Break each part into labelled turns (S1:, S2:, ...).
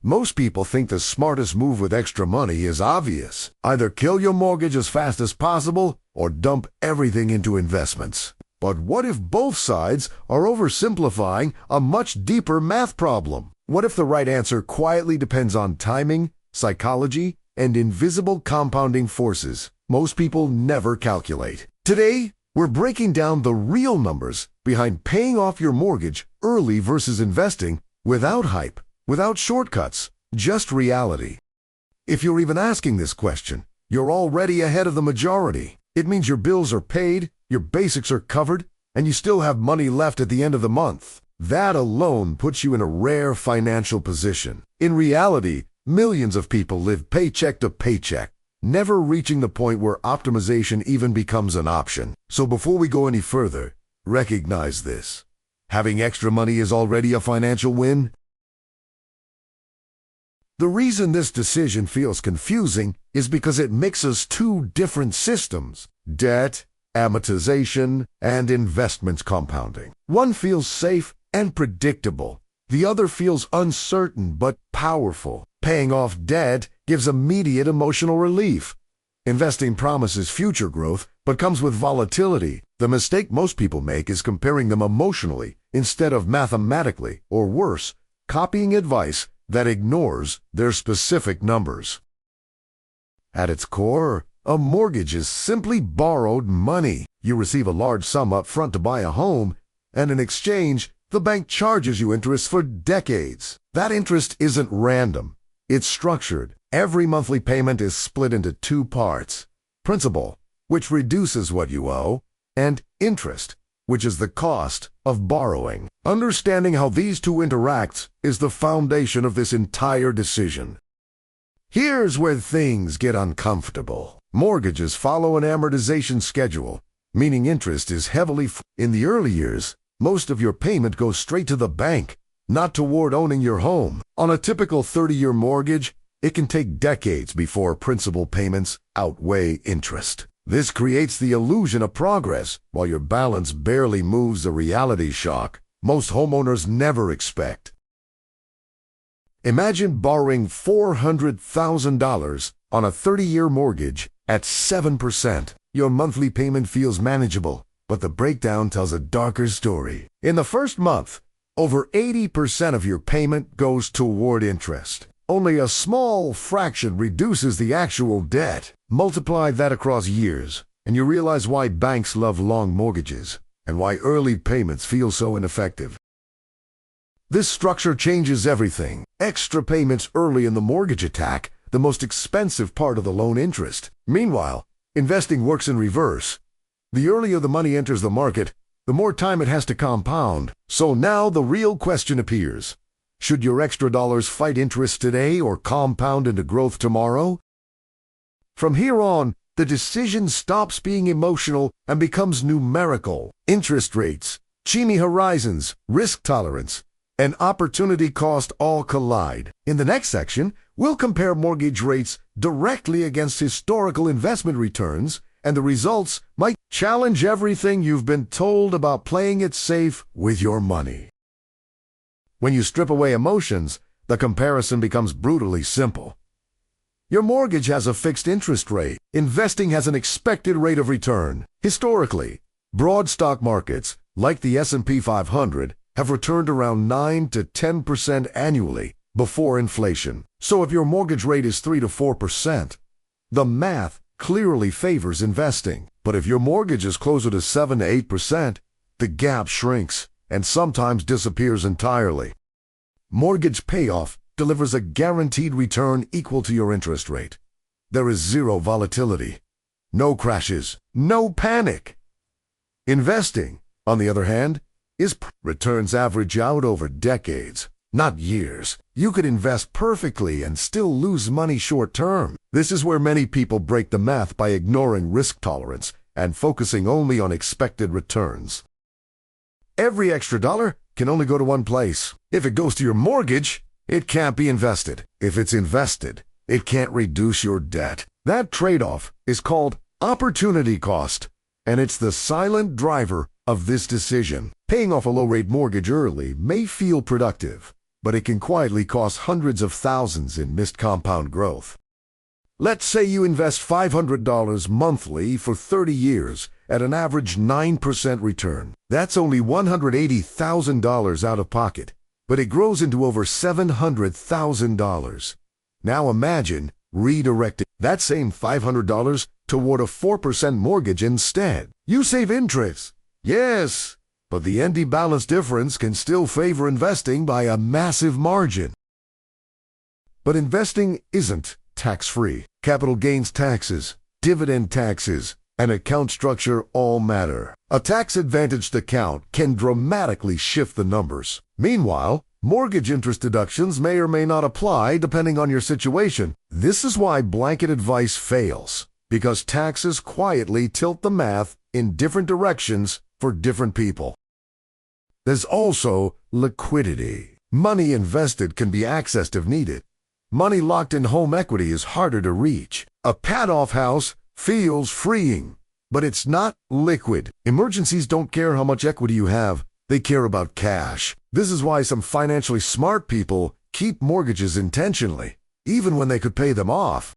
S1: Most people think the smartest move with extra money is obvious. Either kill your mortgage as fast as possible or dump everything into investments. But what if both sides are oversimplifying a much deeper math problem? What if the right answer quietly depends on timing, psychology, and invisible compounding forces most people never calculate? Today, we're breaking down the real numbers behind paying off your mortgage early versus investing without hype, without shortcuts, just reality. If you're even asking this question, you're already ahead of the majority. It means your bills are paid, your basics are covered, and you still have money left at the end of the month. That alone puts you in a rare financial position. In reality, millions of people live paycheck to paycheck, never reaching the point where optimization even becomes an option. So before we go any further, recognize this. Having extra money is already a financial win. The reason this decision feels confusing is because it mixes two different systems: debt, amortization, and investments compounding. One feels safe and predictable. The other feels uncertain but powerful. Paying off debt gives immediate emotional relief. Investing promises future growth but comes with volatility. The mistake most people make is comparing them emotionally instead of mathematically, or worse, copying advice that ignores their specific numbers. At its core, a mortgage is simply borrowed money. You receive a large sum up front to buy a home, and in exchange, the bank charges you interest for decades. That interest isn't random. It's structured. Every monthly payment is split into two parts: principal, which reduces what you owe, and interest, which is the cost of borrowing. Understanding how these two interact is the foundation of this entire decision. Here's where things get uncomfortable. Mortgages follow an amortization schedule, meaning interest is heavily in the early years. Most of your payment goes straight to the bank, not toward owning your home. On a typical 30-year mortgage, it can take decades before principal payments outweigh interest. This creates the illusion of progress, while your balance barely moves the reality shock most homeowners never expect. Imagine borrowing $400,000 on a 30-year mortgage at 7%. Your monthly payment feels manageable, but the breakdown tells a darker story. In the first month, over 80% of your payment goes toward interest. Only a small fraction reduces the actual debt. Multiply that across years, and you realize why banks love long mortgages and why early payments feel so ineffective. This structure changes everything. Extra payments early in the mortgage attack the most expensive part of the loan interest. Meanwhile, investing works in reverse. The earlier the money enters the market, the more time it has to compound. So now the real question appears. Should your extra dollars fight interest today or compound into growth tomorrow? From here on, the decision stops being emotional and becomes numerical. Interest rates, Gini horizons, risk tolerance, and opportunity cost all collide. In the next section, we'll compare mortgage rates directly against historical investment returns, and the results might challenge everything you've been told about playing it safe with your money. When you strip away emotions, the comparison becomes brutally simple. Your mortgage has a fixed interest rate. Investing has an expected rate of return. Historically, broad stock markets, like the S&P 500, have returned around 9 to 10% annually before inflation. So if your mortgage rate is 3 to 4%, the math clearly favors investing. But if your mortgage is closer to 7 to 8%, the gap shrinks and sometimes disappears entirely. Mortgage payoff delivers a guaranteed return equal to your interest rate. There is zero volatility, no crashes, no panic. Investing, on the other hand, returns average out over decades, not years. You could invest perfectly and still lose money short term. This is where many people break the math by ignoring risk tolerance and focusing only on expected returns. Every extra dollar can only go to one place. If it goes to your mortgage, it can't be invested. If it's invested, it can't reduce your debt. That trade-off is called opportunity cost, and it's the silent driver of this decision. Paying off a low-rate mortgage early may feel productive. but it can quietly cost hundreds of thousands in missed compound growth. Let's say you invest $500 monthly for 30 years at an average 9% return. That's only $180,000 out of pocket, but it grows into over $700,000. Now imagine redirecting that same $500 toward a 4% mortgage instead. You save interest, yes, but the ending balance difference can still favor investing by a massive margin. But investing isn't tax-free. Capital gains taxes, dividend taxes, and account structure all matter. A tax-advantaged account can dramatically shift the numbers. Meanwhile, mortgage interest deductions may or may not apply depending on your situation. This is why blanket advice fails, because taxes quietly tilt the math in different directions for different people. There's also liquidity. Money invested can be accessed if needed. Money locked in home equity is harder to reach. A payoff house feels freeing, but it's not liquid. Emergencies don't care how much equity you have. They care about cash. This is why some financially smart people keep mortgages intentionally, even when they could pay them off.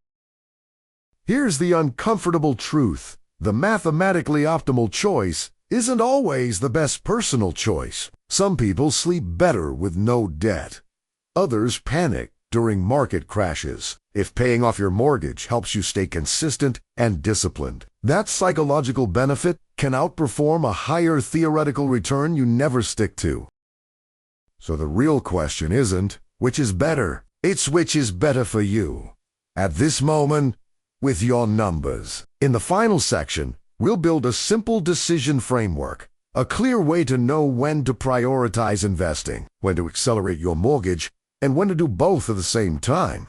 S1: Here's the uncomfortable truth. The mathematically optimal choice isn't always the best personal choice. Some people sleep better with no debt. Others panic during market crashes. If paying off your mortgage helps you stay consistent and disciplined, that psychological benefit can outperform a higher theoretical return you never stick to. So the real question isn't which is better, it's which is better for you at this moment with your numbers. In the final section, we'll build a simple decision framework, a clear way to know when to prioritize investing, when to accelerate your mortgage, and when to do both at the same time.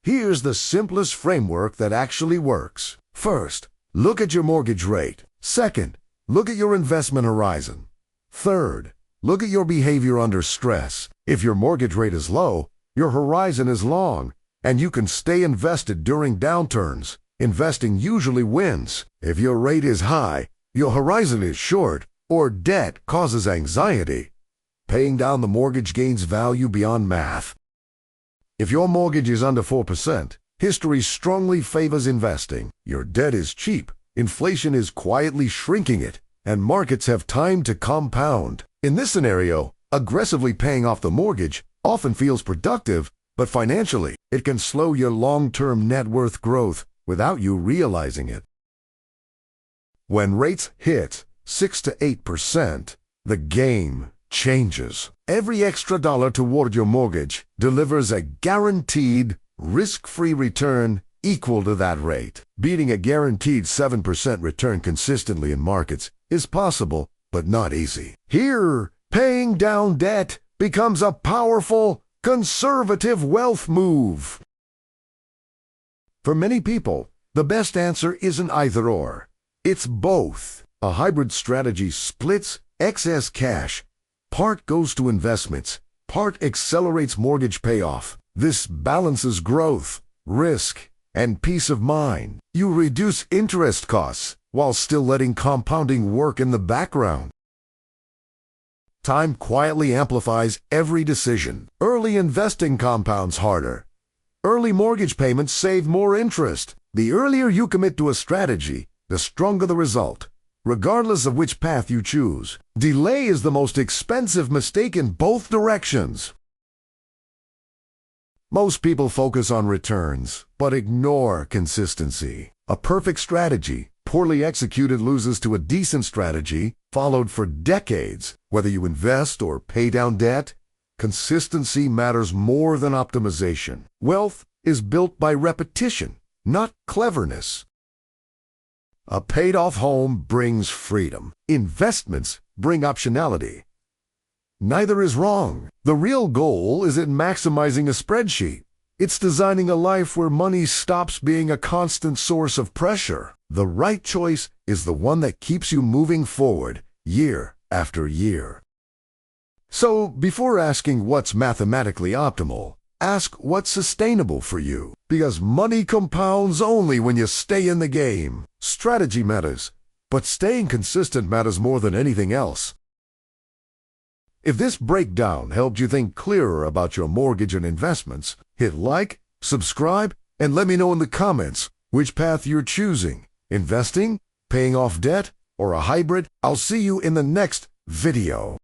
S1: Here's the simplest framework that actually works. First, look at your mortgage rate. Second, look at your investment horizon. Third, look at your behavior under stress. If your mortgage rate is low, your horizon is long, and you can stay invested during downturns. Investing usually wins. If your rate is high, your horizon is short, or debt causes anxiety, paying down the mortgage gains value beyond math. If your mortgage is under 4%, history strongly favors investing. Your debt is cheap, inflation is quietly shrinking it, and markets have time to compound. In this scenario, aggressively paying off the mortgage often feels productive, but financially, it can slow your long-term net worth growth without you realizing it. When rates hit 6 to 8%, the game changes. Every extra dollar toward your mortgage delivers a guaranteed, risk-free return equal to that rate. Beating a guaranteed 7% return consistently in markets is possible, but not easy. Here, paying down debt becomes a powerful, conservative wealth move. For many people, the best answer isn't either-or. It's both. A hybrid strategy splits excess cash. Part goes to investments, part accelerates mortgage payoff. This balances growth, risk, and peace of mind. You reduce interest costs while still letting compounding work in the background. Time quietly amplifies every decision. Early investing compounds harder. Early mortgage payments save more interest. The earlier you commit to a strategy, the stronger the result, regardless of which path you choose. Delay is the most expensive mistake in both directions. Most people focus on returns, but ignore consistency. A perfect strategy, poorly executed, loses to a decent strategy, followed for decades. Whether you invest or pay down debt, consistency matters more than optimization. Wealth is built by repetition, not cleverness. A paid-off home brings freedom. Investments bring optionality. Neither is wrong. The real goal isn't maximizing a spreadsheet. It's designing a life where money stops being a constant source of pressure. The right choice is the one that keeps you moving forward year after year. So, before asking what's mathematically optimal, ask what's sustainable for you. Because money compounds only when you stay in the game. Strategy matters, but staying consistent matters more than anything else. If this breakdown helped you think clearer about your mortgage and investments, hit like, subscribe, and let me know in the comments which path you're choosing: investing, paying off debt, or a hybrid. I'll see you in the next video.